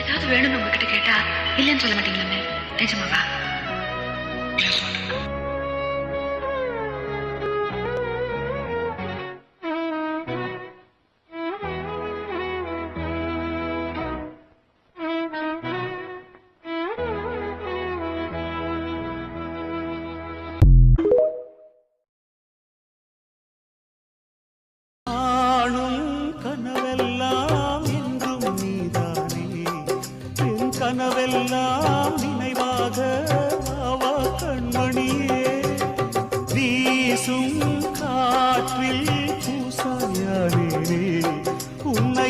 ஏதாவது வேணும்னு உங்ககிட்ட கேட்டா இல்லைன்னு சொல்ல மாட்டீங்களே? நிஜமாவா? கனவெல்லாம் என்றும் நீதானே, என் கனவெல்லாம் நினைவாக வாவா கண்மணியே. வீசும் காற்றில் பூசாயானே, உன்னை